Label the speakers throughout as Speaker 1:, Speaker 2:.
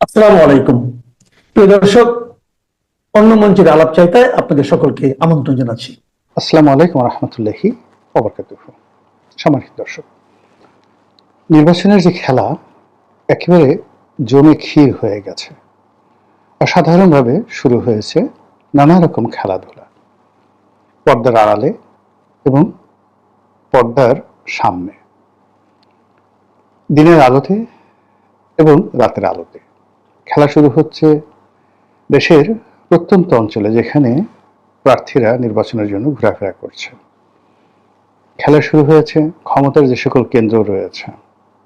Speaker 1: আসসালামু আলাইকুম। প্রিয় দর্শক, অন্য মঞ্চের আলাপ চাইতায় আপনাদের সকলকে আমন্ত্রণ জানাচ্ছি।
Speaker 2: আসসালামু আলাইকুম রহমতুল্লাহি ওবরকাতুহু। সম্মানিত দর্শক, নির্বাচনের যে খেলা একেবারে জমে ক্ষীর হয়ে গেছে। অসাধারণভাবে শুরু হয়েছে নানা রকম খেলাধুলা, পর্দার আড়ালে এবং পর্দার সামনে, দিনের আলোতে এবং রাতের আলোতে। খেলা শুরু হচ্ছে দেশের প্রত্যন্ত অঞ্চলে, যেখানে প্রার্থীরা নির্বাচনের জন্য ঘোরাফেরা করছে। খেলা শুরু হয়েছে ক্ষমতার যে সকল কেন্দ্র রয়েছে,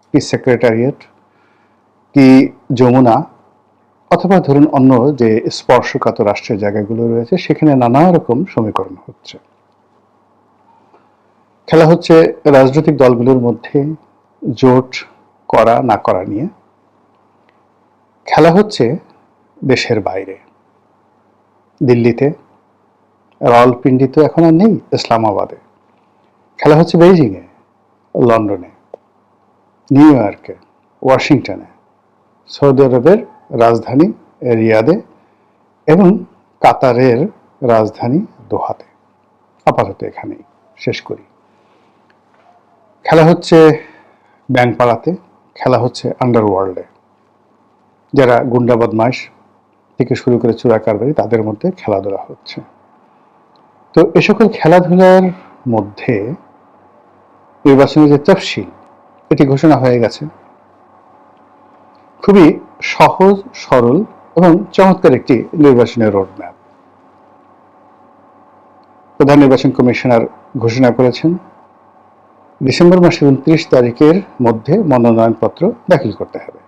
Speaker 2: কি সেক্রেটারিয়েট, কি যমুনা, অথবা ধরুন অন্য যে স্পর্শকাতর রাষ্ট্রের জায়গাগুলো রয়েছে, সেখানে নানা রকম সমীকরণ হচ্ছে। খেলা হচ্ছে রাজনৈতিক দলগুলোর মধ্যে জোট করা না করা নিয়ে। খেলা হচ্ছে দেশের বাইরে, দিল্লিতে, রাওয়ালপিন্ডি তো এখন আর নেই, ইসলামাবাদে। খেলা হচ্ছে বেইজিংয়ে, লন্ডনে, নিউ ইয়র্কে, ওয়াশিংটনে, সৌদি আরবের রাজধানী রিয়াদে এবং কাতারের রাজধানী দোহাতে। আপাতত এখানেই শেষ করি। খেলা হচ্ছে ব্যাংকপাড়াতে, খেলা হচ্ছে আন্ডারওয়ার্ল্ডে, যারা গুন্ডা বদমাইশ থেকে শুরু করে চোরা কারবারি, তাদের মধ্যে খেলাধুলা হচ্ছে। তো এ সকল খেলাধুলার মধ্যে নির্বাচনের যে তফসিল, এটি ঘোষণা হয়ে গেছে। খুবই সহজ সরল এবং চমৎকার একটি নির্বাচনের রোডম্যাপ প্রধান নির্বাচন কমিশনার ঘোষণা করেছেন। ডিসেম্বর মাসের 29 তারিখের মধ্যে মনোনয়নপত্র দাখিল করতে হবে।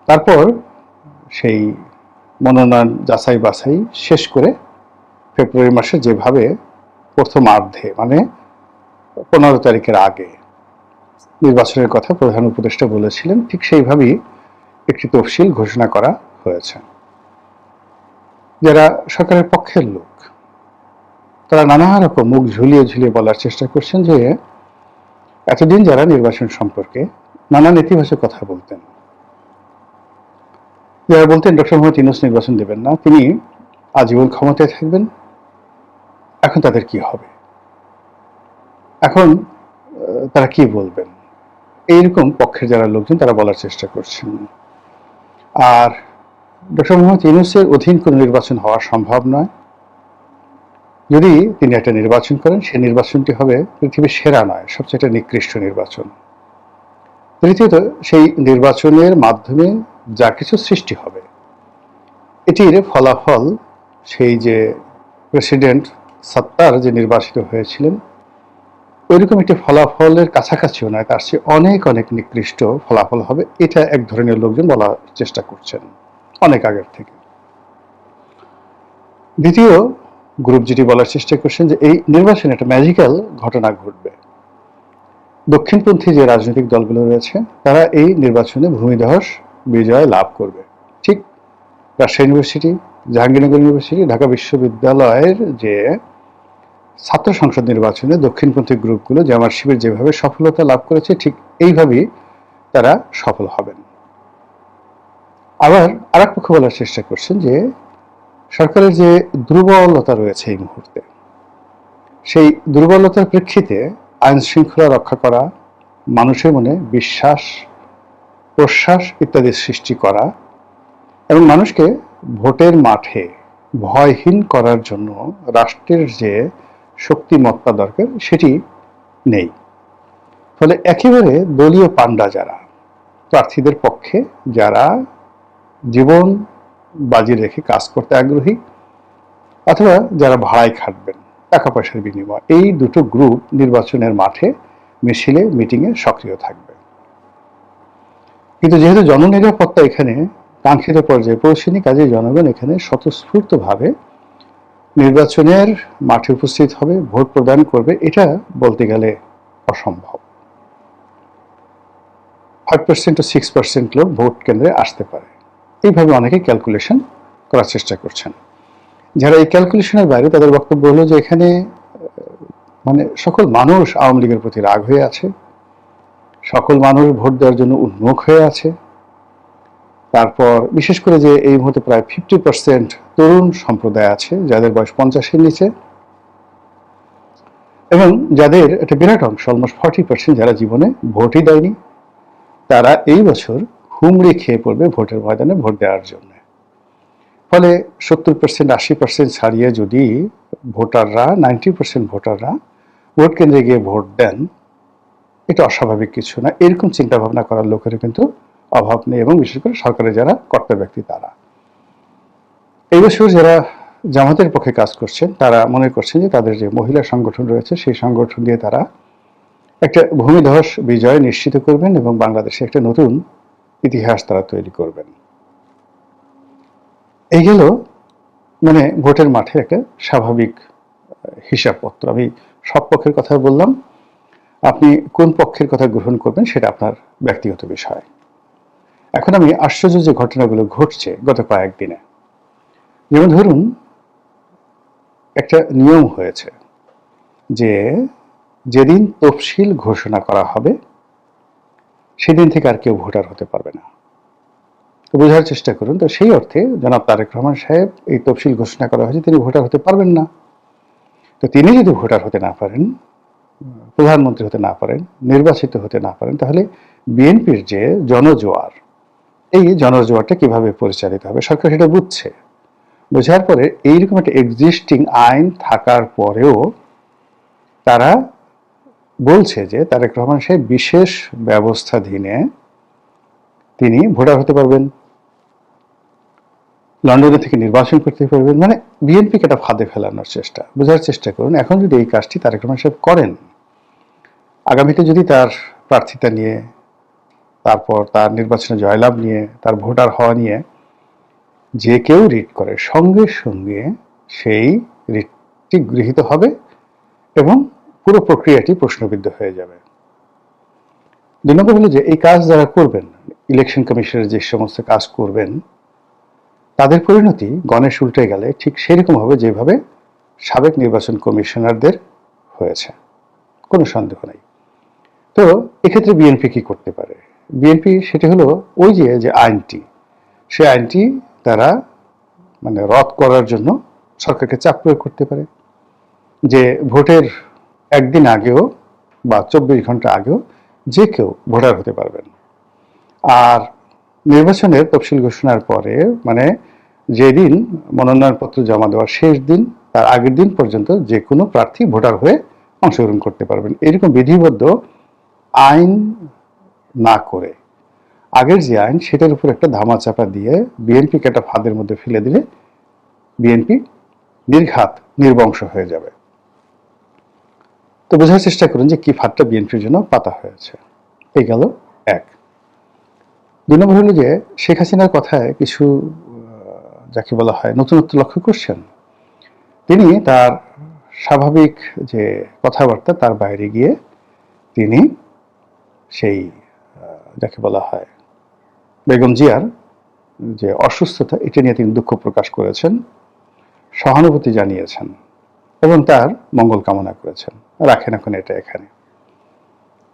Speaker 2: তারপর সেই মনোনয়ন যাচাই বাছাই শেষ করে ফেব্রুয়ারি মাসে যেভাবে প্রথমার্ধে, মানে 15 তারিখের আগে নির্বাচনের কথা প্রধান উপদেষ্টা বলেছিলেন, ঠিক সেইভাবেই একটি তফসিল ঘোষণা করা হয়েছে। যারা সরকারের পক্ষের লোক, তারা নানা রকম মুখ ঝুলিয়ে ঝুলিয়ে বলার চেষ্টা করছেন যে এতদিন যারা নির্বাচন সম্পর্কে নানা নেতিবাচক কথা বলতেন, যারা বলতেন ডক্টর মোহাম্মদ ইউনূস নির্বাচন দেবেন না, তিনি আজীবন ক্ষমতায় থাকবেন, এখন তাদের কি হবে, এখন তারা কি বলবেন, এইরকম পক্ষের যারা লোকজন তারা বলার চেষ্টা করছেন। আর ডক্টর মোহাম্মদ ইউনূসের অধীন কোনো নির্বাচন হওয়া সম্ভব নয়। যদি তিনি একটা নির্বাচন করেন, সেই নির্বাচনটি হবে পৃথিবীর সেরা নয়, সবচেয়ে নিকৃষ্ট নির্বাচন। তৃতীয়ত, সেই নির্বাচনের মাধ্যমে যা কিছু সৃষ্টি হবে, এটির ফলাফল সেই যে প্রেসিডেন্ট সত্তার যে নির্বাচিত হয়েছিলেন, ওইরকম একটি ফলাফলের কাছাকাছিও নয়, তার চেয়ে অনেক অনেক নিকৃষ্ট ফলাফল হবে। এটা এক ধরনের লোকজন বলার চেষ্টা করছেন অনেক আগের থেকে। দ্বিতীয় গ্রুপ যেটি বলার চেষ্টা করছেন যে এই নির্বাচনে একটা ম্যাজিক্যাল ঘটনা ঘটবে। দক্ষিণপন্থী যে রাজনৈতিক দলগুলো রয়েছে, তারা এই নির্বাচনে ভূমিধস বিজয় লাভ করবে। ঠিক রাজশাহী ইউনিভার্সিটি, জাহাঙ্গীরনগর ইউনিভার্সিটি, ঢাকা বিশ্ববিদ্যালয়ের যে ছাত্র সংসদ নির্বাচনে দক্ষিণপন্থী গ্রুপগুলো জামায়াত শিবির যেভাবে সফলতা লাভ করেছে, ঠিক এইভাবেই তারা সফল হবেন। আবার আরেক পক্ষ বলার চেষ্টা করছেন যে সরকারের যে দুর্বলতা রয়েছে এই মুহূর্তে, সেই দুর্বলতার প্রেক্ষিতে আইন শৃঙ্খলা রক্ষা করা, মানুষের মনে বিশ্বাস প্রশ্বাস ইত্যাদি সৃষ্টি করা এবং মানুষকে ভোটের মাঠে ভয়হীন করার জন্য রাষ্ট্রের যে শক্তিমত্তা দরকার, সেটি নেই। ফলে একেবারে দলীয় পান্ডা যারা, প্রার্থীদের পক্ষে যারা জীবন বাজি রেখে কাজ করতে আগ্রহী, অথবা যারা ভাড়ায় খাটবেন টাকা পয়সার বিনিময়, এই দুটো গ্রুপ নির্বাচনের মাঠে মিছিলে মিটিংয়ে সক্রিয় থাকবে। কিন্তু যেহেতু জননিরাপত্তা এখানে কাঙ্ক্ষিত পর্যায়ে পৌঁছেনি, কাজে জনগণ এখানে স্বতঃস্ফূর্তভাবে নির্বাচনের মাঠে উপস্থিত হবে, ভোট প্রদান করবে। এটা বলতে গেলে অসম্ভব। 5% to 6% লোক ভোট কেন্দ্রে আসতে পারে, এইভাবে অনেকে ক্যালকুলেশন করার চেষ্টা করছেন। যারা এই ক্যালকুলেশনের বাইরে, তাদের বক্তব্য হলো যে এখানে মানে সকল মানুষ আওয়ামী লীগের প্রতি রাগ হয়ে আছে, সকল মানুষ ভোট দেওয়ার জন্য উন্মুখ হয়ে আছে, তারপর বিশেষ করে যে এই মুহূর্তে প্রায় 50% তরুণ সম্প্রদায় আছে যাদের বয়স 50-এর নিচে, এবং যাদের একটা বিরাট অংশ অলমোস্ট 40% যারা জীবনে ভোটই দেয়নি, তারা এই বছর হুমড়ি খেয়ে পড়বে ভোটের ময়দানে ভোট দেওয়ার জন্য। ফলে 70%, 80% ছাড়িয়ে যদি ভোটাররা 90% ভোটাররা ভোট কেন্দ্রে গিয়ে ভোট দেন, এটা অস্বাভাবিক কিছু না। এরকম চিন্তা ভাবনা করার লোকের কিন্তু অভাব নেই, এবং বিশেষ করে সরকারের যারা কর্তা ব্যক্তি তারা। এই বছর যারা জামাতের পক্ষে কাজ করছেন তারা মনে করছেন যে তাদের যে মহিলা সংগঠন রয়েছে সেই সংগঠন দিয়ে তারা একটা ভূমিধস বিজয় নিশ্চিত করবেন এবং বাংলাদেশে একটা নতুন ইতিহাস তারা তৈরি করবেন। এই গেল মানে ভোটের মাঠে একটা স্বাভাবিক হিসাবপত্র। আমি সব পক্ষের কথা বললাম, আপনি কোন পক্ষের কথা গ্রহণ করবেন সেটা আপনার ব্যক্তিগত বিষয়। এখন আমি আশ্চর্য যে ঘটনাগুলো ঘটছে গত কয়েকদিনে, যেমন ধরুন একটা নিয়ম হয়েছে যে যেদিন তফসিল ঘোষণা করা হবে সেদিন থেকে আর কেউ ভোটার হতে পারবে না। বোঝার চেষ্টা করুন। তো সেই অর্থে জনাব তারেক রহমান সাহেব এই তফসিল ঘোষণা করা হয়েছে, তিনি ভোটার হতে পারবেন না। তো তিনি যদি ভোটার হতে না পারেন, প্রধানমন্ত্রী হতে না পারেন, নির্বাচিত হতে না পারেন, তাহলে বিএনপির যে জনজোয়ার, এই জনজোয়ারটা কিভাবে পরিচালিত হবে? সরকার সেটা বুঝছে। বোঝার পরে এইরকম একটা এক্সিস্টিং আইন থাকার পরেও তারা বলছে যে তারেক রহমান সাহেব বিশেষ ব্যবস্থাধীনে তিনি ভোটার হতে পারবেন, লন্ডনে থেকে নির্বাচন করতে পারবেন। মানে বিএনপিকে একটা ফাঁদে ফেলানোর চেষ্টা। বোঝার চেষ্টা করুন, এখন যদি এই কাজটি তারেক রহমান সাহেব করেন, আগামীতে যদি তার প্রার্থিতা নিয়ে, তারপর তার নির্বাচনে জয়লাভ নিয়ে, তার ভোটার হওয়া নিয়ে যে কেউ রিট করে, সঙ্গে সঙ্গে সেই রিটটি গৃহীত হবে এবং পুরো প্রক্রিয়াটি প্রশ্নবিদ্ধ হয়ে যাবে। 2 নম্বর হলো যে এই কাজ যারা করবেন, ইলেকশন কমিশনের যে সমস্ত কাজ করবেন, তাদের পরিণতি গণেশ উল্টে গেলে ঠিক সেরকম হবে যেভাবে সাবেক নির্বাচন কমিশনারদের হয়েছে, কোনো সন্দেহ নেই। তো এক্ষেত্রে বিএনপি কি করতে পারে? বিএনপি সেটা হলো ওই যে আইনটি, সেই আইনটি তারা মানে রদ করার জন্য সরকারকে চাপ প্রয়োগ করতে পারে যে ভোটের একদিন আগেও বা 24 ঘন্টা আগেও যে কেউ ভোটার হতে পারবেন। আর নির্বাচনের তফসিল ঘোষণার পরে মানে যেদিন মনোনয়নপত্র জমা দেওয়ার শেষ দিন, তার আগের দিন পর্যন্ত যে কোনো প্রার্থী ভোটার হয়ে অংশগ্রহণ করতে পারবেন। এরকম বিধিবদ্ধ আইন না করে আগের যে আইন সেটার উপর একটা ধামাচাপা দিয়ে বিএনপিকে একটা ফাঁদের মধ্যে ফেলে দিলে বিএনপি নির্ঘাত নির্বংশ হয়ে যাবে। তো বোঝার চেষ্টা করুন যে কি ফাঁদটা বিএনপির জন্য পাতা হয়েছে। এই গেল এক। 2 নম্বর হলো যে শেখ হাসিনার কথায় কিছু যাকে বলা হয় নতুনত্ব লক্ষ্য করছেন। তিনি তার স্বাভাবিক যে কথাবার্তা তার বাইরে গিয়ে তিনি সেই যাকে বলা হয় বেগম জিয়ার যে অসুস্থতা, এটা নিয়ে তিনি দুঃখ প্রকাশ করেছেন, সহানুভূতি জানিয়েছেন এবং তার মঙ্গল কামনা করেছেন। রাখেন এখন এটা এখানে।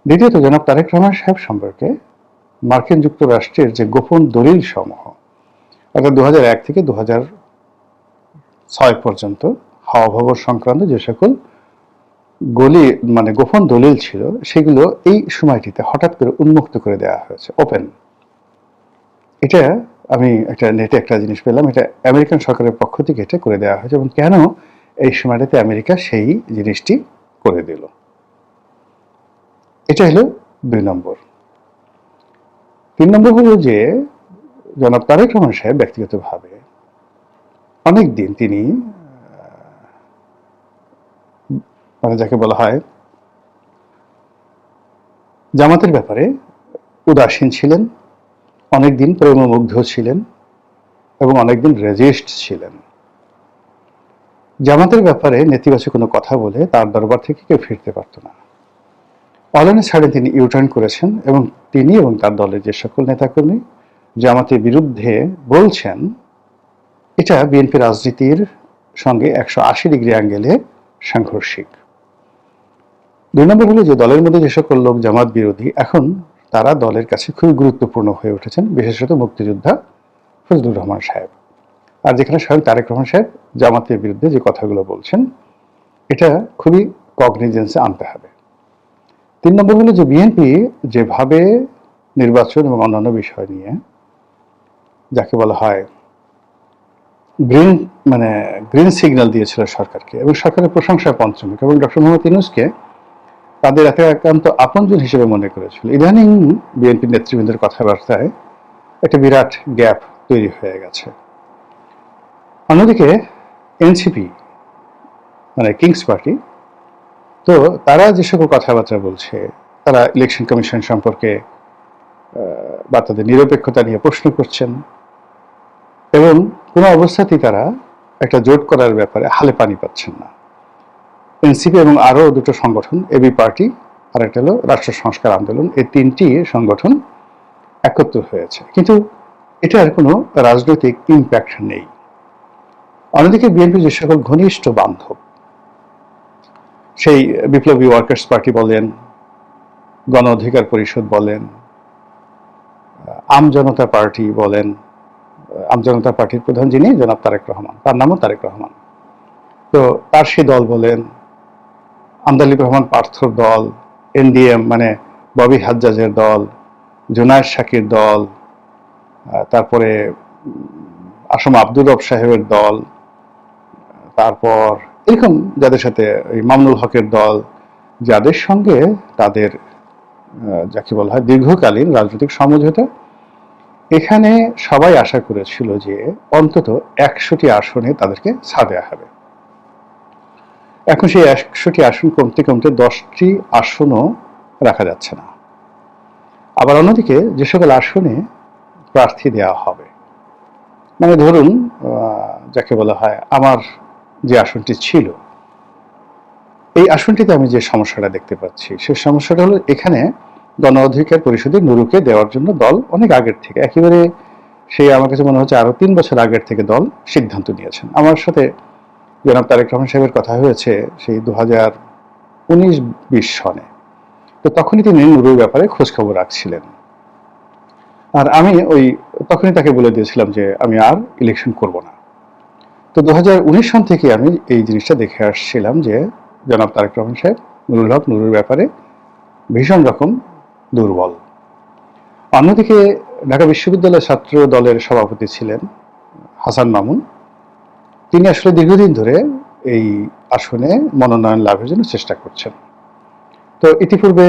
Speaker 2: দ্বিতীয়ত জনাব তারেক রহমান সাহেব সম্পর্কে মার্কিন যুক্তরাষ্ট্রের যে গোপন দলিল সমূহ, অর্থাৎ 2001 থেকে 2006 পর্যন্ত হাওয়া ভবন সংক্রান্ত যে সকল গোপন দলিল ছিল, সেগুলো এই সময়টিতে হঠাৎ করে উন্মুক্ত করে দেওয়া হয়েছে, ওপেন। এটা আমি একটা নেটে একটা জিনিস পেলাম, এটা আমেরিকান সরকারের পক্ষ থেকে এটা করে দেওয়া হয়েছে। এবং কেন এই সময়টাতে আমেরিকা সেই জিনিসটি করে দিল, এটা হলো 2 নম্বর। 3 নম্বর হলো যে জনাব তারেক রহমান সাহেব ব্যক্তিগতভাবে অনেকদিন তিনি মানে যাকে বলা হয় জামাতের ব্যাপারে উদাসীন ছিলেন, অনেকদিন প্রেমমুগ্ধ ছিলেন এবং অনেকদিন রেজিস্ট ছিলেন। জামাতের ব্যাপারে নেতিবাচক কোনো কথা বলে তার দরবার থেকে কেউ ফিরতে পারত না। অলনে ছাড়ে তিনি ইউটার্ন করেছেন এবং তিনি এবং তার দলের যে সকল নেতাকর্মী জামাতের বিরুদ্ধে বলছেন, এটা বিএনপি রাজনীতির সঙ্গে 180 ডিগ্রি অ্যাঙ্গেলে সাংঘর্ষিক। 2 নম্বর হলো যে দলের মধ্যে যে সকল লোক জামাত বিরোধী, এখন তারা দলের কাছে খুবই গুরুত্বপূর্ণ হয়ে উঠেছেন, বিশেষত মুক্তিযোদ্ধা ফজলুর রহমান সাহেব। আর যেখানে স্বয়ং তারেক রহমান সাহেব জামাতের বিরুদ্ধে যে কথাগুলো বলছেন, এটা খুবই কগনিজেন্সে আনতে হবে। 3 নম্বর হলো যে বিএনপি যেভাবে নির্বাচন এবং অন্যান্য বিষয় নিয়ে, যাকে বলা হয় গ্রিন গ্রিন সিগন্যাল দিয়েছিল সরকারকে, এবং সরকারের প্রশংসা পঞ্চমুখ, এবং ডক্টর মোহাম্মদ ইউনূসকে তাদের এত একান্ত আপনজন হিসেবে মনে করেছিল। ইদানিং বিএনপি নেতৃবৃন্দের কথাবার্তায় একটা বিরাট গ্যাপ তৈরি হয়ে গেছে। অন্যদিকে এনসিপি কিংস পার্টি, তো তারা যে সকল কথাবার্তা বলছে, তারা ইলেকশন কমিশন সম্পর্কে বা তাদের নিরপেক্ষতা নিয়ে প্রশ্ন করছেন, এবং কোনো অবস্থাতেই তারা একটা জোট করার ব্যাপারে হালে পানি পাচ্ছেন না। এনসিপি এবং আরও দুটো সংগঠন, এবি পার্টি আর একটা হলো রাষ্ট্র সংস্কার আন্দোলন, এই 3টি সংগঠন একত্র হয়েছে, কিন্তু এটার কোনো রাজনৈতিক ইম্প্যাক্ট নেই। অন্যদিকে বিএনপি যে সকল ঘনিষ্ঠ বান্ধব, সেই বিপ্লবী ওয়ার্কার্স পার্টি বলেন, গণ অধিকার পরিষদ বলেন, আমজনতা পার্টি বলেন, আমজনতা পার্টির প্রধান যিনি জনাব তারেক রহমান, তার নামও তারেক রহমান, তো তার সেই দল বলেন, আমদালিব রহমান পার্থর দল, এনডিএম ববি হাজ্জাজের দল, জুনায়েদ শাকির দল, তারপরে আসম আব্দুর রব সাহেবের দল, তারপর এরকম যাদের সাথে মামুনুল হকের দল, যাদের সঙ্গে তাদের যাকে বলা হয় দীর্ঘকালীন রাজনৈতিক সমঝোতা, এখানে সবাই আশা করেছিল যে অন্তত 100টি আসনে তাদেরকে ছাড় দেওয়া হবে। এখন সেই 100টি আসন কমতে কমতে 10টি আসনও রাখা যাচ্ছে না। আবার অন্যদিকে যে সকল আসনে প্রার্থী দেওয়া হবে, ধরুন যাকে বলা হয় আমার যে আসনটি ছিল, এই আসনটিতে আমি যে সমস্যাটা দেখতে পাচ্ছি, সেই সমস্যাটা হলো এখানে গণ অধিকার পরিষদের নুরুকে দেওয়ার জন্য দল অনেক আগের থেকে, একেবারে সেই আমার কাছে মনে হচ্ছে আরো 3 বছর আগের থেকে দল সিদ্ধান্ত নিয়েছেন। আমার সাথে জনাব তারেক রহমান সাহেবের কথা হয়েছে সেই 2019-20 সনে, তো তখনই তিনি নুরুর ব্যাপারে খোঁজ খবর রাখছিলেন, আর আমি তখনই তাকে বলে দিয়েছিলাম যে আমি আর ইলেকশন করব না। তো 2019 সন থেকে আমি এই জিনিসটা দেখে আসছিলাম যে জনাব তারেক রহমান সাহেব নুরুল হক নুরুর ব্যাপারে ভীষণ রকম দুর্বল। অন্যদিকে ঢাকা বিশ্ববিদ্যালয় ছাত্র দলের সভাপতি ছিলেন হাসান মামুন, তিনি আসলে দীর্ঘদিন ধরে এই আসনে মনোনয়ন লাভের জন্য চেষ্টা করছেন। তো ইতিপূর্বে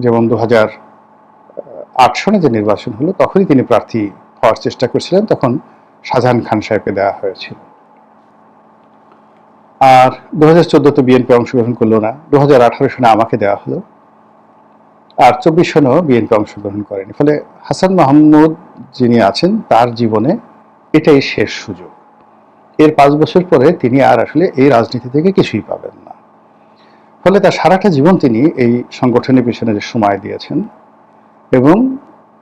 Speaker 2: যেমন 2008 সনে যে নির্বাচন হলো, তখনই তিনি প্রার্থী হওয়ার চেষ্টা করছিলেন, তখন শাহজাহান খান সাহেবকে দেওয়া হয়েছিল। আর 2014-তে বিএনপি অংশগ্রহণ করলো না, 2018 সনে আমাকে দেওয়া হলো, আর 24 সনেও বিএনপি অংশগ্রহণ করেনি। ফলে হাসান মাহমুদ যিনি আছেন, তার জীবনে এটাই শেষ সুযোগ। এর 5 বছর পরে তিনি আর আসলে এই রাজনীতি থেকে কিছুই পাবেন না। ফলে তার সারাটা জীবন তিনি এই সংগঠনের পিছনে যে সময় দিয়েছেন, এবং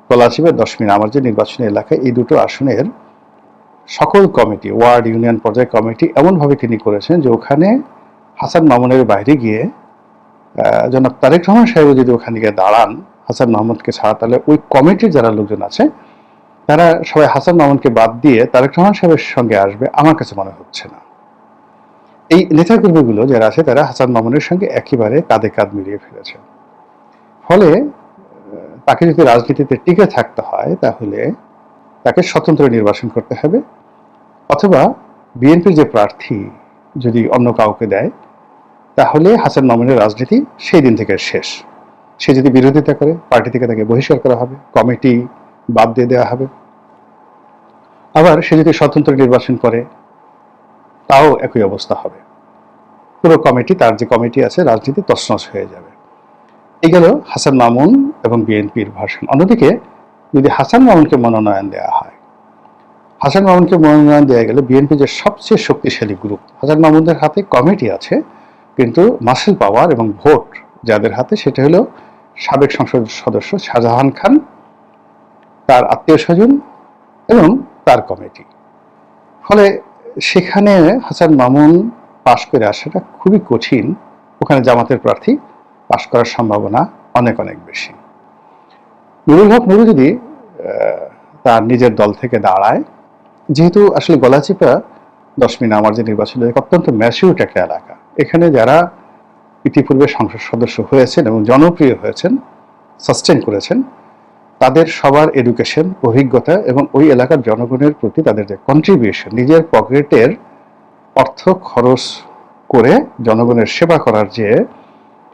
Speaker 2: গলাচিপা 10 মিনিট আমার যে নির্বাচনী এলাকায় এই দুটো আসনের সকল কমিটি, ওয়ার্ড ইউনিয়ন পর্যায়ে কমিটি এমনভাবে তিনি করেছেন যে ওখানে হাসান মামুনের বাইরে গিয়ে জনাব তারেক রহমান সাহেব যদি ওখানে গিয়ে দাঁড়ান হাসান মাহমুদকে ছাড়া, তাহলে ওই কমিটির যারা লোকজন আছে তারা সবাই হাসান মামুনকে বাদ দিয়ে তারেক রহমান সাহেবের সঙ্গে আসবে, আমার কাছে মনে হচ্ছে না। এই নেতাকর্মীগুলো যারা আছে তারা হাসান মামুনের সঙ্গে একেবারে কাঁধে কাঁধ মিলিয়ে ফেলেছে। ফলে তাকে যদি রাজনীতিতে টিকে থাকতে হয়, তাহলে তাকে স্বতন্ত্র নির্বাচন করতে হবে, অথবা বিএনপির যে প্রার্থী যদি অন্য কাউকে দেয়, তাহলে হাসান মামুনের রাজনীতি সেই দিন থেকে শেষ। সে যদি বিরোধিতা করে, পার্টি থেকে তাকে বহিষ্কার করা হবে, কমিটি বাদ দিয়ে দেওয়া হবে। আবার সে যদি স্বতন্ত্র নির্বাচন করে, তাও একই অবস্থা হবে, পুরো কমিটি, তার যে কমিটি আছে রাজনীতি তছনছ হয়ে যাবে। এই গেল হাসান মামুন এবং বিএনপির ভাষণ। অন্যদিকে যদি হাসান মামুনকে মনোনয়ন দেওয়া হয়, হাসান মামুনকে মনোনয়ন দেওয়া গেলে বিএনপি যে সবচেয়ে শক্তিশালী গ্রুপ, হাসান মামুনদের হাতে কমিটি আছে, কিন্তু মাসেল পাওয়ার এবং ভোট যাদের হাতে, সেটা হলো সাবেক সংসদ সদস্য শাহজাহান খান, তার আত্মীয় স্বজন এবং তার কমিটি। ফলে সেখানে হাসান মামুন পাশ করে আসাটা খুবই কঠিন, ওখানে জামাতের প্রার্থী পাশ করার সম্ভাবনা অনেক অনেক বেশি। নুরুল হক নুরু যদি তার নিজের দল থেকে দাঁড়ায়, যেহেতু আসলে গলাচিপা 10 আমার যে নির্বাচন অত্যন্ত ম্যাসিউট একটা এলাকা, এখানে যারা ইতিপূর্বে সংসদ সদস্য হয়েছেন এবং জনপ্রিয় হয়েছেন, সাস্টেন করেছেন, তাদের সবার এডুকেশন, অভিজ্ঞতা এবং ওই এলাকার জনগণের প্রতি তাদের যে কন্ট্রিবিউশন, নিজের পকেটের অর্থ খরচ করে জনগণের সেবা করার যে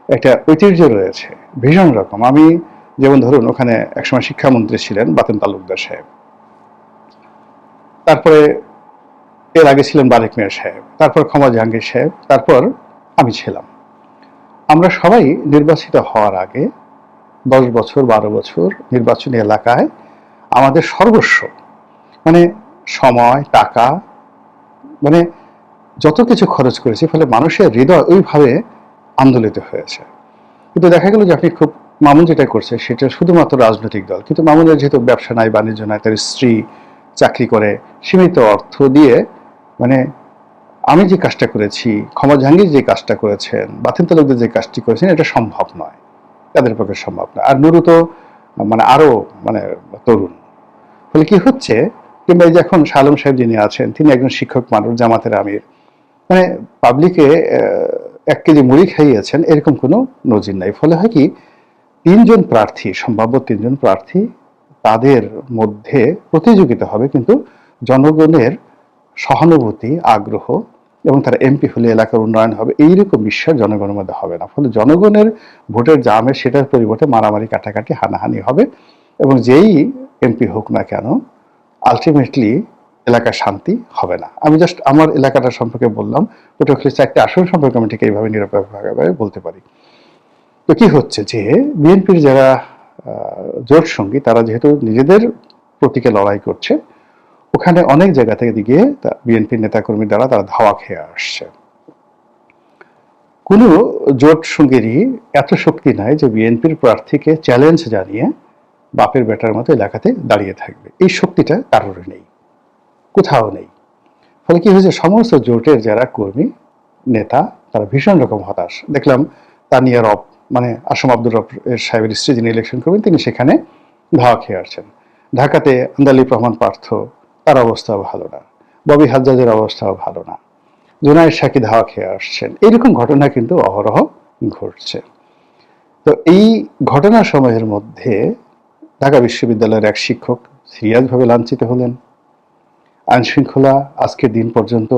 Speaker 2: একটা ঐতিহ্য রয়েছে ভীষণ রকম। আমি যেমন ধরুন ওখানে একসময় শিক্ষামন্ত্রী ছিলেন বাতেন তালুকদার সাহেব, তারপরে এর আগে ছিলেন বারেক মিয়া সাহেব, তারপর ক্ষমা জাহাঙ্গীর সাহেব, তারপর আমি ছিলাম। আমরা সবাই নির্বাচিত হওয়ার আগে 10 বছর 12 বছর নির্বাচনী এলাকায় আমাদের সর্বস্ব, মানে সময়, টাকা, মানে যত কিছু খরচ করেছি, ফলে মানুষের হৃদয় ওইভাবে আন্দোলিত হয়েছে। কিন্তু দেখা গেল যে আপনি খুব, মামুন যেটা করছে সেটা শুধুমাত্র রাজনৈতিক দল, কিন্তু মামুনের যেহেতু ব্যবসা নাই, বাণিজ্য নাই, তার স্ত্রী চাকরি করে, সীমিত অর্থ দিয়ে, মানে আমি যে কাজটা করেছি, ক্ষমা জাহাঙ্গীর যে কাজটা করেছেন, বাতিন তালুকদার যে কাজটি করেছেন, এটা সম্ভব নয়, তাদের পক্ষে সম্ভব নয়। আর নুরু তো মানে আরো মানে তরুণ, ফলে কি হচ্ছে, কিংবা এই যে এখন শালম সাহেব যিনি আছেন, তিনি একজন শিক্ষক মানুষ, জামাতের আমির, মানে পাবলিকে 1 কেজি মুড়ি খাইয়েছেন, এরকম কোনো নজির নাই। ফলে হয় কি, 3 জন প্রার্থী, সম্ভাব্য 3 জন প্রার্থী, তাদের মধ্যে প্রতিযোগিতা হবে, কিন্তু জনগণের সহানুভূতি, আগ্রহ এবং তারা এমপি হলে এলাকার উন্নয়ন হবে, এইরকম বিশ্বাস জনগণের মধ্যে হবে না। ফলে জনগণের ভোটের জামে সেটার পরিবর্তে মারামারি, কাটাকাটি, হানাহানি হবে, এবং যেই এমপি হোক না কেন, আলটিমেটলি এলাকার শান্তি হবে না। আমি জাস্ট আমার এলাকাটা সম্পর্কে বললাম, পটুয়াখালী 4টি আসন সম্পর্কে আমি ঠিক এইভাবে নিরপেক্ষভাবে বলতে পারি। তো কি হচ্ছে যে বিএনপির যারা জোট সঙ্গী, তারা যেহেতু নিজেদের প্রতীকে লড়াই করছে, ওখানে অনেক জায়গা থেকে গিয়ে বিএনপির নেতাকর্মীর দ্বারা তারা ধাওয়া খেয়ে আসছে। কোনো জোট সঙ্গীরই এত শক্তি নাই যে বিএনপির প্রার্থীকে চ্যালেঞ্জ জানিয়ে বাপের বেটার মতো এলাকাতে দাঁড়িয়ে থাকবে। এই শক্তিটা কারোর নেই, কোথাও নেই। ফলে কি হয়েছে, সমস্ত জোটের যারা কর্মী, নেতা, তারা ভীষণ রকম হতাশ। দেখলাম তানিয়া রব, মানে আসম আব্দুর রব সাহেবের স্ত্রী যিনি ইলেকশন করবেন, তিনি সেখানে ধাওয়া খেয়ে আসছেন। ঢাকাতে আন্দালিব রহমান পার্থ, তার অবস্থাও ভালো না, ববি হাজ্জাজের অবস্থাও ভালো না, জুনায়েদ সাকি ধাওয়া খেয়ে আসছেন। এইরকম ঘটনা কিন্তু অহরহ ঘটছে। তো এই ঘটনা সময়ের মধ্যে ঢাকা বিশ্ববিদ্যালয়ের এক শিক্ষক সিরিয়াসভাবে লাঞ্ছিত হলেন। আইন শৃঙ্খলা আজকের দিন পর্যন্ত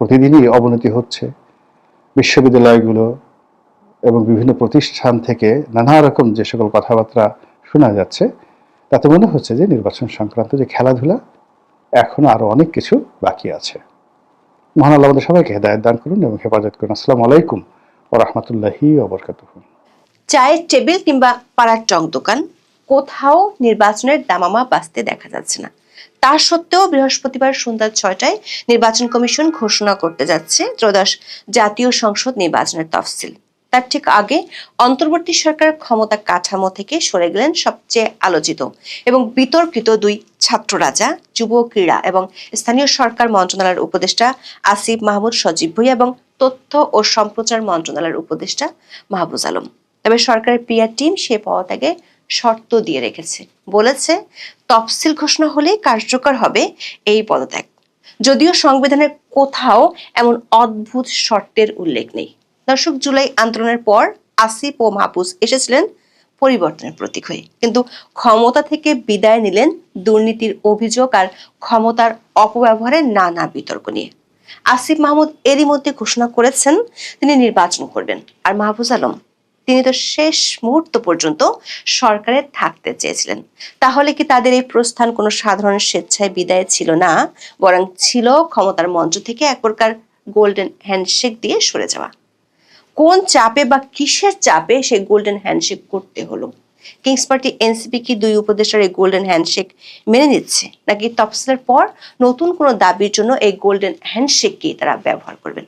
Speaker 2: প্রতিদিনই অবনতি হচ্ছে। বিশ্ববিদ্যালয়গুলো এবং বিভিন্ন প্রতিষ্ঠান থেকে নানা রকম যে সকল কথাবার্তা শোনা যাচ্ছে, তাতে মনে হচ্ছে যে নির্বাচন সংক্রান্ত যে খেলাধুলা, এখনো আরো অনেক কিছু বাকি আছে। মহান আল্লাহ আমাদের সবাইকে হেদায়েত দান করুন এবং হেফাজত করুন। আসসালামু আলাইকুম ওয়া রাহমাতুল্লাহি ওয়া বারাকাতুহু।
Speaker 3: চায়ের টেবিল কিংবা পাড়ার টং দোকান, কোথাও নির্বাচনের দামামা বাজতে দেখা যাচ্ছে না। তা সত্ত্বেও বৃহস্পতিবার সন্ধ্যা 6টায় নির্বাচন কমিশন ঘোষণা করতে যাচ্ছে ত্রয়োদশ জাতীয় সংসদ নির্বাচনের তফসিল। তার ঠিক আগে অন্তর্বর্তী সরকার ক্ষমতা কাঠামো থেকে সরে গেলেন সবচেয়ে আলোচিত এবং বিতর্কিত 2 ছাত্র রাজা, যুব ক্রীড়া এবং স্থানীয় সরকার মন্ত্রণালয়ের উপদেষ্টা আসিফ মাহমুদ সজীব ভুঁইয়া এবং তথ্য ও সম্প্রচার মন্ত্রণালয়ের উপদেষ্টা মাহফুজ আলম। তবে সরকারের পিআর টিম সে পদত্যাগে শর্ত দিয়ে রেখেছে, বলেছে তফসিল ঘোষণা হলে কার্যকর হবে এই পদত্যাগ। যদিও সংবিধানের কোথাও এমন অদ্ভুত শর্তের উল্লেখ নেই। দর্শক, জুলাই আন্দোলনের পর আসিফ ও মাহফুজ এসেছিলেন পরিবর্তনের প্রতীক হয়ে, কিন্তু ক্ষমতা থেকে বিদায় নিলেন দুর্নীতির অভিযোগ আর ক্ষমতার অপব্যবহারের নানা বিতর্ক নিয়ে। আসিফ মাহমুদ এরই মধ্যে ঘোষণা করেছেন তিনি নির্বাচন করবেন, আর মাহফুজ আলম, তিনি তো শেষ মুহূর্ত পর্যন্ত সরকারে থাকতে চেয়েছিলেন। তাহলে কি তাদের এই প্রস্থান কোনো সাধারণ স্বেচ্ছায় বিদায় ছিল না, বরং ছিল ক্ষমতার মঞ্চ থেকে এক প্রকার গোল্ডেন হ্যান্ডশেক দিয়ে সরে যাওয়া? কোন চাপে বা কিসের চাপে সেই গোল্ডেন হ্যান্ডশেক করতে হলো? কিংস পার্টি এনসিপি কি 2 উপদেষ্টার এই গোল্ডেন হ্যান্ডশেক মেনে নিচ্ছে, নাকি তফসিলের পর নতুন কোনো দাবির জন্য এই গোল্ডেন হ্যান্ডশেককে তারা ব্যবহার করবেন?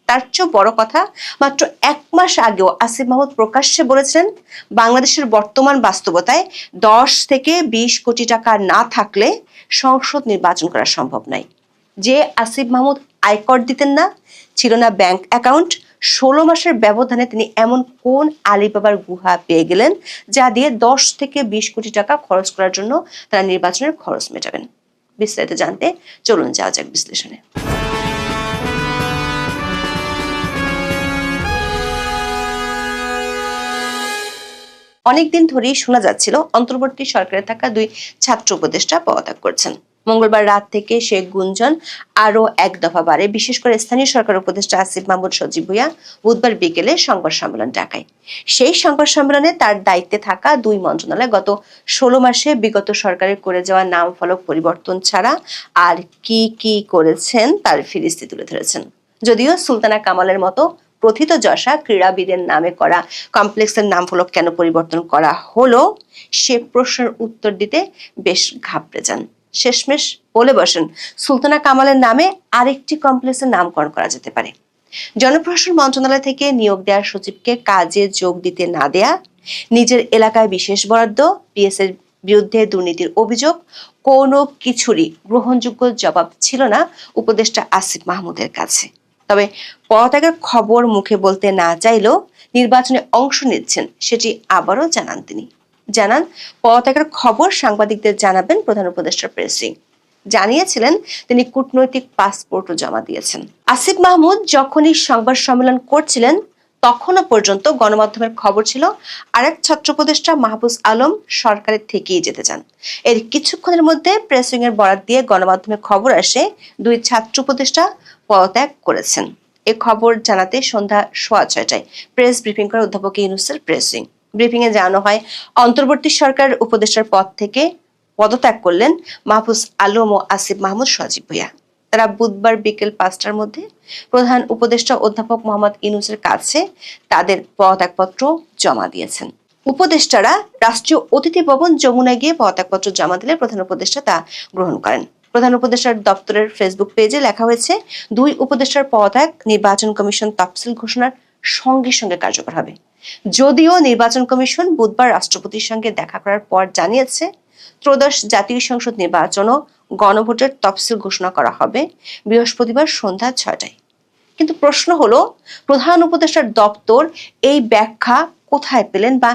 Speaker 3: তার চেয়েও বড় কথা, মাত্র 1 মাস আগেও আসিফ মাহমুদ প্রকাশ্যে বলেছিলেন বাংলাদেশের বর্তমান বাস্তবতায় 10 থেকে 20 কোটি টাকা না থাকলে সংসদ নির্বাচন করা সম্ভব নয়। যে আসিফ মাহমুদ আয়কর দিতেন না, ছিল না ব্যাংক অ্যাকাউন্ট, 16 মাসের ব্যবধানে তিনি এমন কোন আলিবাবার গুহা পেয়ে গেলেন যা দিয়ে 10 থেকে 20 কোটি টাকা খরচ করার জন্য তারা নির্বাচনের খরচ মেটাবেন? বিস্তারিত জানতে চলুন যাওয়া যাক বিশ্লেষণে। অনেকদিন ধরেই শোনা যাচ্ছিল অন্তর্বর্তী সরকারে থাকা 2 ছাত্র উপদেষ্টা পদত্যাগ করছেন। মঙ্গলবার রাত থেকে সে গুঞ্জন আরো এক দফা বাড়ে। বিশেষ করে স্থানীয় সরকার উপদেষ্টা আসিফ মাহমুদ সজীব ভুঁইয়া বুধবার বিকেলে সংবাদ সম্মেলন ডাকায়। সেই সংবাদ সম্মেলনে তার দায়িত্বে থাকা 2 মন্ত্রণালয় গত 16 মাসে বিগত সরকারের করে যাওয়া নাম ফলক পরিবর্তন ছাড়া আর কি কি করেছেন তার ফিরিস্তি তুলে ধরেছেন। যদিও সুলতানা কামালের মতো প্রথিতযশা ক্রীড়াবিদের নামে করা কমপ্লেক্সের নাম ফলক কেন পরিবর্তন করা হলো সে প্রশ্নের উত্তর দিতে বেশ ঘাবড়ে যান। শেষমেশ বলে বসেন সুলতানা কামালের নামে আরেকটি কমপ্লেক্সের নামকরণ করা যেতে পারে। জনপ্রশাসন মন্ত্রণালয় থেকে নিয়োগ দেওয়া সচিবকে কাজে যোগ দিতে না দেয়া, নিজের এলাকায় বিশেষ বরাদ্দ, পিএস এর বিরুদ্ধে দুর্নীতির অভিযোগ, কোনো কিছুরই গ্রহণযোগ্য জবাব ছিল না উপদেষ্টা আসিফ মাহমুদের কাছে। তবে পদত্যাগের খবর মুখে বলতে না চাইলেও নির্বাচনে অংশ নিচ্ছেন সেটি আবারও জানান তিনি। জানান পদত্যাগের খবর সাংবাদিকদের জানাবেন প্রধান উপদেষ্টার প্রেস উইং। জানিয়েছিলেন তিনি কূটনৈতিক পাসপোর্টও জমা দিয়েছেন। আসিফ মাহমুদ যখনই সংবাদ সম্মেলন করছিলেন তখনও পর্যন্ত গণমাধ্যমের খবর ছিল আরেক ছাত্র উপদেষ্টা মাহফুজ আলম সরকারের থেকেই যেতে চান। এর কিছুক্ষণের মধ্যে প্রেস উইং এর বরাত দিয়ে গণমাধ্যমে খবর আসে 2 ছাত্র উপদেষ্টা পদত্যাগ করেছেন। এ খবর জানাতে সন্ধ্যা 6:15টায় প্রেস ব্রিফিং করে অধ্যাপক ইউনূসের প্রেস উইং। ব্রিফিং এ জানানো হয় অন্তর্বর্তী সরকার উপদেষ্টার পদ থেকে পদত্যাগ করলেন মাহফুজ আলম ও আসিফ মাহমুদ সজীব ভুঁইয়া। তারা বুধবার বিকেল 5টার মধ্যে প্রধান উপদেষ্টা অধ্যাপক মোহাম্মদ ইউনূসের কাছে তাদের পদত্যাগপত্র জমা দিয়েছেন। উপদেষ্টারা রাষ্ট্রীয় অতিথি ভবন যমুনায় গিয়ে পদত্যাগপত্র জমা দিলে প্রধান উপদেষ্টা তা গ্রহণ করেন। প্রধান উপদেষ্টার দপ্তরের ফেসবুক পেজে লেখা হয়েছে 2 উপদেষ্টার পদত্যাগ নির্বাচন কমিশন তফসিল ঘোষণার সঙ্গে সঙ্গে কার্যকর হবে। যদিও নির্বাচন কমিশন বুধবার রাষ্ট্রপতির সঙ্গে দেখা করার পর জানিয়েছে ত্রয়োদশ জাতীয় সংসদ নির্বাচন ও গণভোটের তফসিল ঘোষণা করা হবে বৃহস্পতিবার সন্ধ্যা 6টায়। কিন্তু প্রশ্ন হলো প্রধান উপদেষ্টার দপ্তর এই ব্যাখ্যা কোথায় পেলেন বা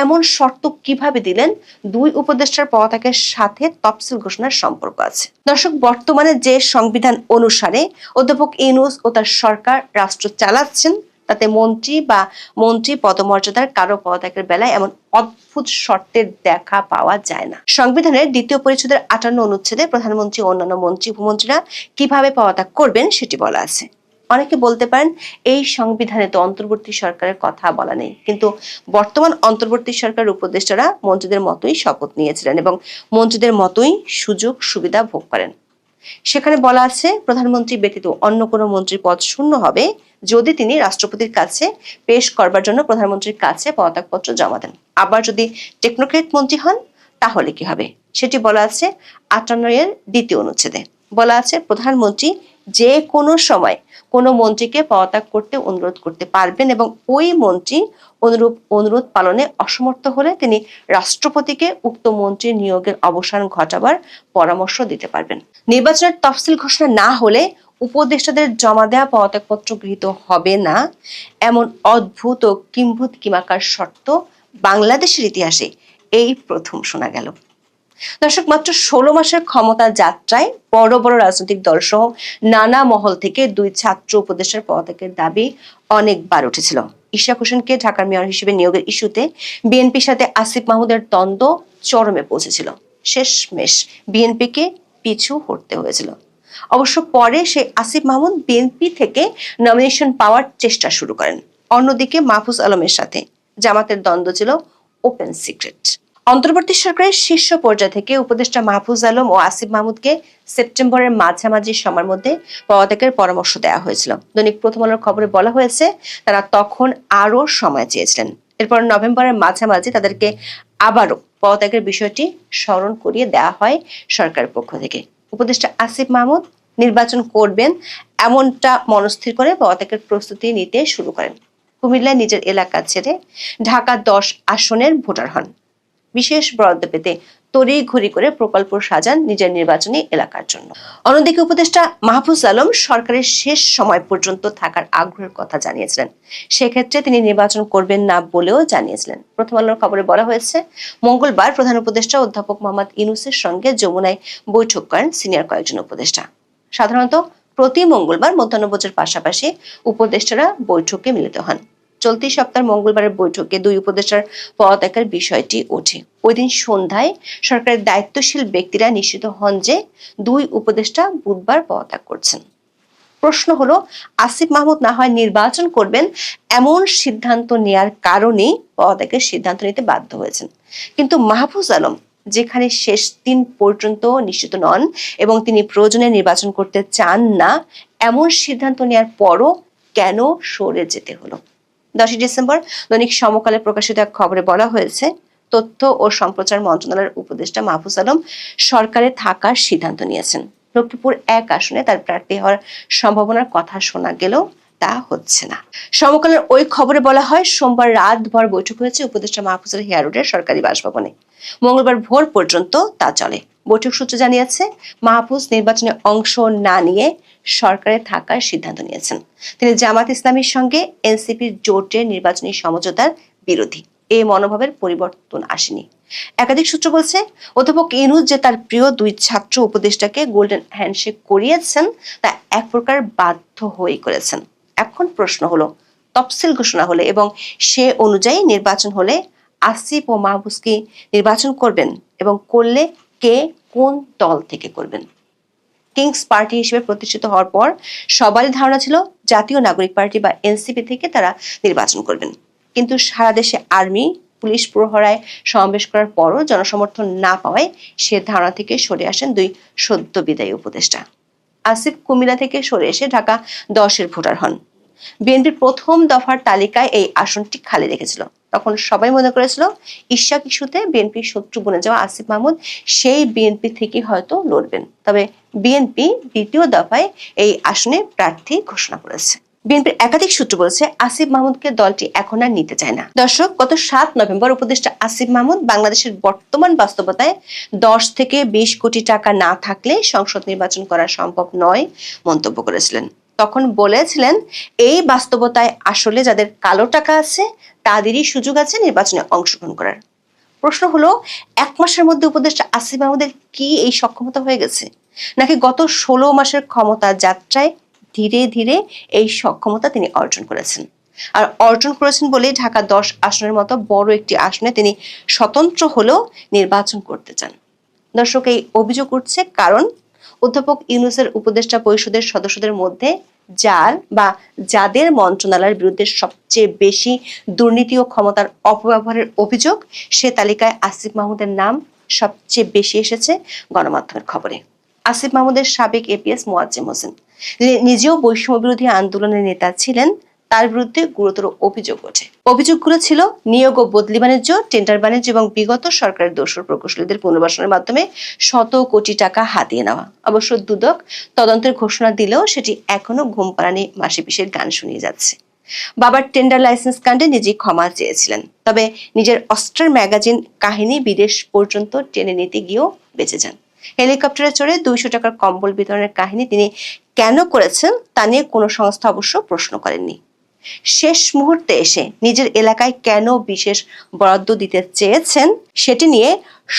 Speaker 3: এমন শর্ত কিভাবে দিলেন 2 উপদেষ্টার পদত্যাগের সাথে তফসিল ঘোষণার সম্পর্ক আছে? দর্শক, বর্তমানে যে সংবিধান অনুসারে অধ্যাপক ইউনূস ও তার সরকার রাষ্ট্র চালাচ্ছেন তাতে মন্ত্রী বা মন্ত্রী পদমর্যাদার কারো পদত্যাগের বেলায় এমন অদ্ভুত শর্তের দেখা পাওয়া যায় না। সংবিধানের 2য় পরিচ্ছেদের 58 অনুচ্ছেদে প্রধানমন্ত্রী ও অন্যান্য মন্ত্রী উপমন্ত্রীরা কিভাবে পদত্যাগ করবেন সেটি বলা আছে। অনেকে বলতে পারেন এই সংবিধানে তো অন্তর্বর্তী সরকারের কথা বলা নেই, কিন্তু বর্তমান অন্তর্বর্তী সরকারের উপদেষ্টারা মন্ত্রীদের মতোই শপথ নিয়েছিলেন এবং মন্ত্রীদের মতোই সুযোগ সুবিধা ভোগ করেন। সেখানে বলা আছে প্রধানমন্ত্রী ব্যতীত অন্য কোনো মন্ত্রীর পদ শূন্য হবে যদি তিনি রাষ্ট্রপতির কাছে পেশ করবার জন্য প্রধানমন্ত্রীর কাছে পদত্যাগপত্র জমা দেন। আবার যদি টেকনোক্রেট মন্ত্রী হন তাহলে কি হবে সেটি বলা আছে 58 এর 2য় অনুচ্ছেদে। বলা আছে প্রধানমন্ত্রী যে কোনো সময় কোনো মন্ত্রীকে পদত্যাগ করতে অনুরোধ করতে পারবেন এবং ওই মন্ত্রী অনুরোধ পালনে অসমর্থ হলে তিনি রাষ্ট্রপতিকে উক্ত মন্ত্রী নিয়োগের অবসান ঘটাবার পরামর্শ দিতে পারবেন। নির্বাচনের তফসিল ঘোষণা না হলে উপদেষ্টাদের জমা দেওয়া পদত্যাগপত্র গৃহীত হবে না, এমন অদ্ভুত ও কিম্ভূত কিমাকার শর্ত বাংলাদেশের ইতিহাসে এই প্রথম শোনা গেল। দর্শক, মাত্র 16 মাসের ক্ষমতা যাত্রায় বড় বড় রাজনৈতিক দল সহ নানা মহল থেকে 2 ছাত্র উপদেষ্টার পদত্যাগের দাবি অনেকবার উঠেছিল। ইশরাক হোসেনকে ঢাকার মেয়র হিসেবে নিয়োগের ইস্যুতে বিএনপির সাথে আসিফ মাহমুদের দ্বন্দ্ব চরমে পৌঁছেছিল। শেষমেশ বিএনপিকে পিছু হটতে হয়েছিল। অবশ্য পরে সেই আসিফ মাহমুদ বিএনপি থেকে নমিনেশন পাওয়ার চেষ্টা শুরু করেন। অন্যদিকে মাহফুজ আলমের সাথে জামাতের দ্বন্দ্ব ছিল ওপেন সিক্রেট। অন্তর্বর্তী সরকারের শীর্ষ পর্যায় থেকে উপদেষ্টা মাহফুজ আলম ও আসিফ মাহমুদকে সেপ্টেম্বরের মাঝামাঝি সময়ের মধ্যে পদত্যাগের পরামর্শ দেওয়া হয়েছিল। দৈনিক প্রথম আলোর খবরে বলা হয়েছে তারা তখন আরো সময় চেয়েছিলেন। এরপর নভেম্বরের মাঝামাঝি তাদেরকে আবারও পদত্যাগের বিষয়টি স্মরণ করিয়ে দেওয়া হয় সরকারের পক্ষ থেকে। উপদেষ্টা আসিফ মাহমুদ নির্বাচন করবেন এমনটা মনস্থির করে পদত্যাগের প্রস্তুতি নিতে শুরু করেন। কুমিল্লায় নিজের এলাকা ছেড়ে ঢাকা 10 আসনের ভোটার হন। বিশেষ বরাদ্দ পেতে তড়িঘড়ি করে প্রকল্প সাজান নিজের নির্বাচনী এলাকার জন্য। অন্যদিকে উপদেষ্টা মাহফুজ আলম সরকারের শেষ সময় পর্যন্ত থাকার আগ্রহের কথা জানিয়েছিলেন। সেক্ষেত্রে তিনি নির্বাচন করবেন না বলেও জানিয়েছিলেন। প্রথম আলোর খবরে বলা হয়েছে, মঙ্গলবার প্রধান উপদেষ্টা অধ্যাপক মোহাম্মদ ইউনূসের সঙ্গে যমুনায় বৈঠক করেন সিনিয়র কয়েকজন উপদেষ্টা। সাধারণত প্রতি মঙ্গলবার মধ্যাহ্নভোজের পাশাপাশি উপদেষ্টারা বৈঠকে মিলিত হন। চলতি সপ্তাহের মঙ্গলবারের বৈঠকে দুই উপদেষ্টার পদত্যাগের বিষয়টি ওঠে। ওই দিন সন্ধ্যায় সরকারের দায়িত্বশীল ব্যক্তিরা নিশ্চিত হন যে দুই উপদেষ্টা বুধবার পদত্যাগ করছেন। প্রশ্ন হলো, আসিফ মাহমুদ না হয় নির্বাচন করবেন এমন সিদ্ধান্ত নেয়ার কারণেই পদত্যাগের সিদ্ধান্ত নিতে বাধ্য হয়েছেন, কিন্তু মাহফুজ আলম যেখানে শেষ দিন পর্যন্ত নিশ্চিত নন এবং তিনি প্রয়োজনে নির্বাচন করতে চান না, এমন সিদ্ধান্ত নেয়ার পরও কেন সরে যেতে হলো? 10 ডিসেম্বর দৈনিক সমকালে প্রকাশিত এক খবরে বলা হয়েছে, তথ্য ও সম্প্রচার মন্ত্রণালয়ের উপদেষ্টা মাহফুজ আলম সরকারে থাকার সিদ্ধান্ত নিয়েছেন। লক্ষ্মীপুর 1 আসনে তার প্রার্থী হওয়ার সম্ভাবনার কথা শোনা গেলেও তা হচ্ছে না। সমকালের ওই খবরে বলা হয়, সোমবার রাতভর বৈঠক হয়েছে উপদেষ্টা মাহফুজের হেয়ার রোডের সরকারি বাসভবনে। মঙ্গলবার ভোর পর্যন্ত তা চলে। বৈঠক সূত্র জানিয়েছে, মাহফুজ নির্বাচনে অংশ না নিয়ে সরকারে থাকার সিদ্ধান্ত নিয়েছেন। তিনি জামাত ইসলামীর সঙ্গে এনসিপির জোটের নির্বাচনী সমঝোতার বিরোধী। এই মনোভাবের পরিবর্তন আসেনি। একাধিক সূত্র বলছে, অধ্যাপক ইউনূস যে তার প্রিয় দুই ছাত্র উপদেষ্টাকে গোল্ডেন হ্যান্ডশেক করিয়েছেন তা এক প্রকার বাধ্য হয়ে করেছেন। এখন প্রশ্ন হলো, তফসিল ঘোষণা হলে এবং সে অনুযায়ী নির্বাচন হলে আসিফ ও মাহফুজ কি নির্বাচন করবেন, এবং করলে কে কোন দল থেকে করবেন? কিংস পার্টি হিসেবে প্রতিষ্ঠিত হওয়ার পর সবারই ধারণা ছিল জাতীয় নাগরিক পার্টি বা এনসিপি থেকে তারা নির্বাচন করবেন, কিন্তু সারা দেশে আর্মি পুলিশ প্রহরায় সমাবেশ করার পরও জনসমর্থন না পাওয়ায় সে ধারণা থেকে সরে আসেন দুই সদ্য বিদায়ী উপদেষ্টা। আসিফ কুমিল্লা থেকে সরে এসে ঢাকা 10-এর ভোটার হন। বিএনপির প্রথম দফার তালিকায় এই আসনটি খালি রেখেছিল। তখন সবাই মনে করেছিল ইশাক ইস্যুতে বিএনপির শত্রু বনে যাওয়া আসিফ মাহমুদ সেই বিএনপি থেকে হয়তো লড়বেন। তবে বিএনপি দ্বিতীয় দফায় এই আসনে প্রার্থী ঘোষণা করেছে। বিএনপির একাধিক সূত্র বলছে, আসিফ মাহমুদকে দলটি এখন আর নিতে চায় না। দর্শক, গত 7 নভেম্বর উপদেষ্টা আসিফ মাহমুদ বাংলাদেশের বর্তমান বাস্তবতায় 10 থেকে 20 কোটি টাকা না থাকলে সংসদ নির্বাচন করা সম্ভব নয় মন্তব্য করেছিলেন। তখন বলেছিলেন, এই বাস্তবতায় আসলে যাদের কালো টাকা আছে তাদেরই সুযোগ আছে নির্বাচনে অংশগ্রহণ করার। প্রশ্ন হলো, 1 মাসের মধ্যে উপদেষ্টা আসিফ মাহমুদের কি এই সক্ষমতা হয়ে গেছে, নাকি গত 16 মাসের ক্ষমতা যাত্রায় ধীরে ধীরে এই সক্ষমতা তিনি অর্জন করেছেন? আর অর্জন করেছেন বলেই ঢাকা 10 আসনের মতো বড় একটি আসনে তিনি স্বতন্ত্র হলেও নির্বাচন করতে চান। দর্শক, এই অভিযোগ উঠছে কারণ অধ্যাপক ইউনূসের উপদেষ্টা পরিষদের সদস্যদের মধ্যে যার বা যাদের মন্ত্রণালয়ের বিরুদ্ধে সবচেয়ে বেশি দুর্নীতি ও ক্ষমতার অপব্যবহারের অভিযোগ, সে তালিকায় আসিফ মাহমুদের নাম সবচেয়ে বেশি এসেছে গণমাধ্যমের খবরে। আসিফ মাহমুদের সাবেক এপিএস মোয়াজ্জেম হোসেন, যিনি নিজেও বৈষম্য বিরোধী আন্দোলনের নেতা ছিলেন, তার বিরুদ্ধে গুরুতর অভিযোগ ওঠে। অভিযোগগুলো ছিল নিয়োগ ও বদলি বাণিজ্য, টেন্ডার বাণিজ্য এবং বিগত সরকারের দোসর প্রকৌশলীদের পুনর্বাসনের মাধ্যমে শত কোটি টাকা হাতিয়ে নেওয়া। অবশ্য দুদক তদন্তের ঘোষণা দিলেও সেটি এখনো ঘুমপাড়ানি মাসি পিসের গান শুনিয়ে যাচ্ছে। বাবার টেন্ডার লাইসেন্স কাণ্ডে নিজেই ক্ষমা চেয়েছিলেন, তবে নিজের অস্ট্রার ম্যাগাজিন কাহিনী বিদেশ পর্যন্ত টেনে নিতে গিয়েও বেঁচে যান। হেলিকপ্টারে চড়ে 200 টাকার কম্বল বিতরণের কাহিনী তিনি কেন করেছেন তা নিয়ে কোনো সংস্থা অবশ্য প্রশ্ন করেননি। শেষ মুহূর্তে এসে নিজের এলাকায় কেন বিশেষ বরাদ্দ দিতে চেয়েছেন সেটি নিয়ে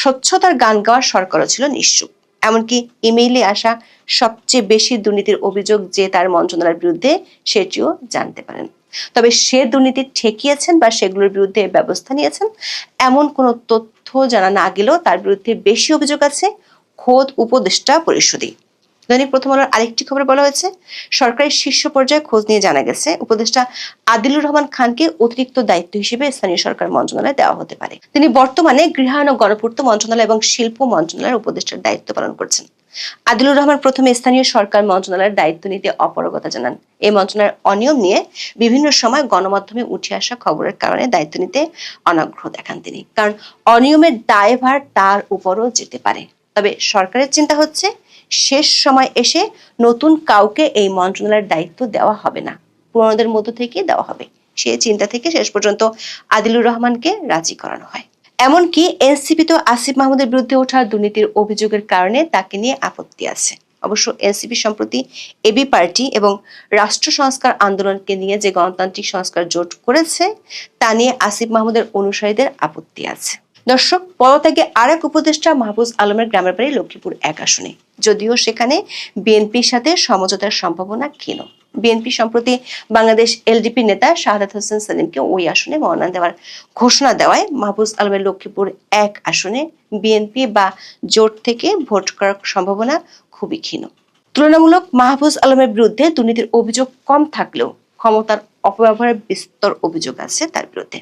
Speaker 3: স্বচ্ছতার গান গাওয়ার সরকারও ছিল নিশ্চুপ। এমনকি ইমেইলে আসা সবচেয়ে বেশি দুর্নীতির অভিযোগ যে তার মন্ত্রণালয়ের বিরুদ্ধে সেটিও জানতে পারেন। তবে সে দুর্নীতি ঠেকিয়েছেন বা সেগুলোর বিরুদ্ধে ব্যবস্থা নিয়েছেন এমন কোনো তথ্য জানা না গেলেও তার বিরুদ্ধে বেশি অভিযোগ আছে খোদ উপদেষ্টা পরিষদই। দৈনিক প্রথম আলোর আরেকটি খবরে বলা হয়েছে, সরকারের শীর্ষ পর্যায়ে খোঁজ নিয়ে জানা গেছে উপদেষ্টা আদিলুর রহমান খানকে অতিরিক্ত দায়িত্ব হিসেবে স্থানীয় সরকার মন্ত্রণালয়ে দেওয়া হতে পারে। তিনি বর্তমানে গৃহায়ণ ও গণপূর্ত মন্ত্রণালয় এবং শিল্প মন্ত্রণালয়ের উপদেষ্টার দায়িত্ব পালন করছেন। আদিলুর রহমান প্রথমে স্থানীয় সরকার মন্ত্রণালয়ের দায়িত্ব নিতে অপারগতা জানান। এই মন্ত্রণালয়ের অনিয়ম নিয়ে বিভিন্ন সময় গণমাধ্যমে উঠে আসা খবরের কারণে দায়িত্ব নিতে অনাগ্রহ দেখান তিনি, কারণ অনিয়মের দায়ভার তার উপরও যেতে পারে। তবে সরকারের চিন্তা হচ্ছে শেষ সময় এসে নতুন কাউকে এই মন্ত্রণালয়ের দায়িত্ব দেওয়া হবে না, পুরনোদের মধ্য থেকে দেওয়া হবে। সেই চিন্তা থেকে শেষ পর্যন্ত আদিলুর রহমানকে রাজি করানো হয়। এমনকি এনসিপি তো আসিফ মাহমুদের বিরুদ্ধে ওঠা দুর্নীতির অভিযোগের কারণে তাকে নিয়ে আপত্তি আছে। অবশ্য এনসিপি সম্প্রতি এবি পার্টি এবং রাষ্ট্র সংস্কার আন্দোলনকে নিয়ে যে গণতান্ত্রিক সংস্কার জোট করেছে তা নিয়ে আসিফ মাহমুদের অনুসারীদের আপত্তি আছে। দর্শক, পদত্যাগে আরেক উপদেষ্টা মাহফুজ আলমের গ্রামের বাড়ি লক্ষ্মীপুর 1 আসনে, যদিও সেখানে বিএনপির সাথে সমঝোতার সম্ভাবনা ক্ষীণ। বিএনপি সম্প্রতি বাংলাদেশ এলডিপি নেতা শাহাদাত হোসেন সেলিমকে ওই আসনে মনোনয়ন দেওয়ার ঘোষণা দেওয়ায় মাহফুজ আলমের লক্ষ্মীপুর 1 আসনে বিএনপি বা জোট থেকে ভোট করার সম্ভাবনা খুবই ক্ষীণ। তুলনামূলক মাহফুজ আলমের বিরুদ্ধে দুর্নীতির অভিযোগ কম থাকলেও ক্ষমতার অপব্যবহারের বিস্তর অভিযোগ আছে তার বিরুদ্ধে।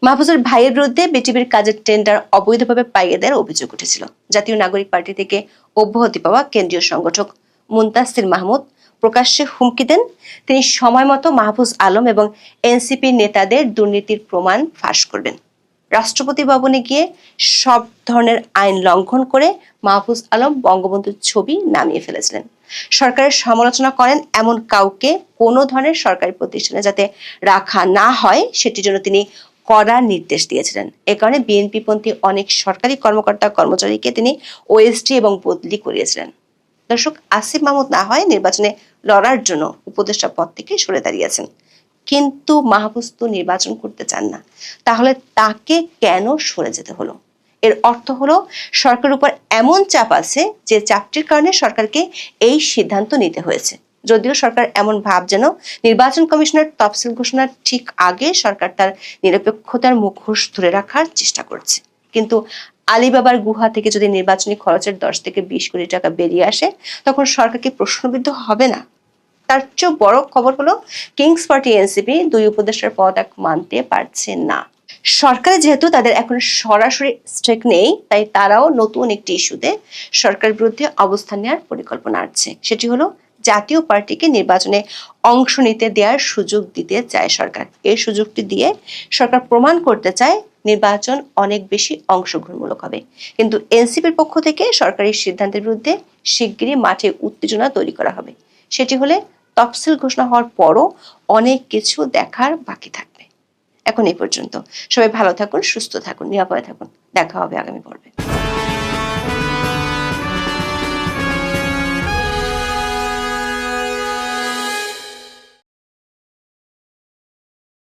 Speaker 3: মাহফুজের ভাইয়ের বিরুদ্ধে বিটিভির কাজের টেন্ডার অবৈধভাবে পাইয়ে দেওয়ার অভিযোগ উঠেছিল। জাতীয় নাগরিক পার্টি থেকে অব্যাহতি পাওয়া কেন্দ্রীয় সংগঠক মুনতাসির মাহমুদ প্রকাশ্যে হুমকি দেন তিনি সময় মতো মাহফুজ আলম এবং এনসিপি নেতাদের দুর্নীতির প্রমাণ ফাঁস করবেন। রাষ্ট্রপতি ভবনে গিয়ে সব ধরনের আইন লঙ্ঘন করে মাহফুজ আলম বঙ্গবন্ধুর ছবি নামিয়ে ফেলেছিলেন। সরকারের সমালোচনা করেন এমন কাউকে কোনো ধরনের সরকারি প্রতিষ্ঠানে যাতে রাখা না হয় সেটির জন্য তিনি কড়া নির্দেশ দিয়েছিলেন। এ কারণে বিএনপি পন্থী অনেক সরকারি কর্মকর্তা কর্মচারীকে তিনি ওএসডি এবং বদলি করিয়েছিলেন। দর্শক, আসিফ মাহমুদ না হয় নির্বাচনে লড়ার জন্য উপদেষ্টা পদ থেকে সরে দাঁড়িয়েছেন, কিন্তু মাহফুজ তো নির্বাচন করতে চান না। তাহলে তাকে কেন সরে যেতে হলো? এর অর্থ হলো সরকারের উপর এমন চাপ আছে যে চাপটির কারণে সরকারকে এই সিদ্ধান্ত নিতে হয়েছে। যদিও সরকার এমন ভাব যেন নির্বাচন কমিশনের তফসিল ঘোষণার ঠিক আগে সরকার তার নিরপেক্ষতার মুখোশ ধরে রাখার চেষ্টা করছে। কিন্তু আলিবাবার গুহা থেকে যদি নির্বাচনী খরচের 10 থেকে 20 কোটি টাকা বেরিয়ে আসে, তখন সরকার কি প্রশ্নবিদ্ধ হবে না? তার চেয়েও বড় খবর হলো কিংস পার্টি এনসিপি 2 উপদেষ্টার পদত্যাগ মানতে পারছে না। সরকারে যেহেতু তাদের এখন সরাসরি স্টেক নেই, তাই তারাও নতুন একটি ইস্যুতে সরকারের বিরুদ্ধে অবস্থান নেওয়ার পরিকল্পনা আছে। সেটি হলো জাতীয় পার্টিকে নির্বাচনে অংশ নিতে দেওয়ার সুযোগ দিতে চায় সরকার। এই সুযোগটি দিয়ে সরকার প্রমাণ করতে চায় নির্বাচন অনেক বেশি অংশগ্রহণমূলক হবে। কিন্তু এনসিপির পক্ষ থেকে সরকারি সিদ্ধান্তের বিরুদ্ধে শিগগিরই মাঠে উত্তেজনা তৈরি করা হবে। সেটি হলে তফসিল ঘোষণা হওয়ার পরও অনেক কিছু দেখার বাকি থাকবে। এখন এই পর্যন্ত। সবাই ভালো থাকুন, সুস্থ থাকুন, নিরাপদে থাকুন। দেখা হবে আগামী পর্বে।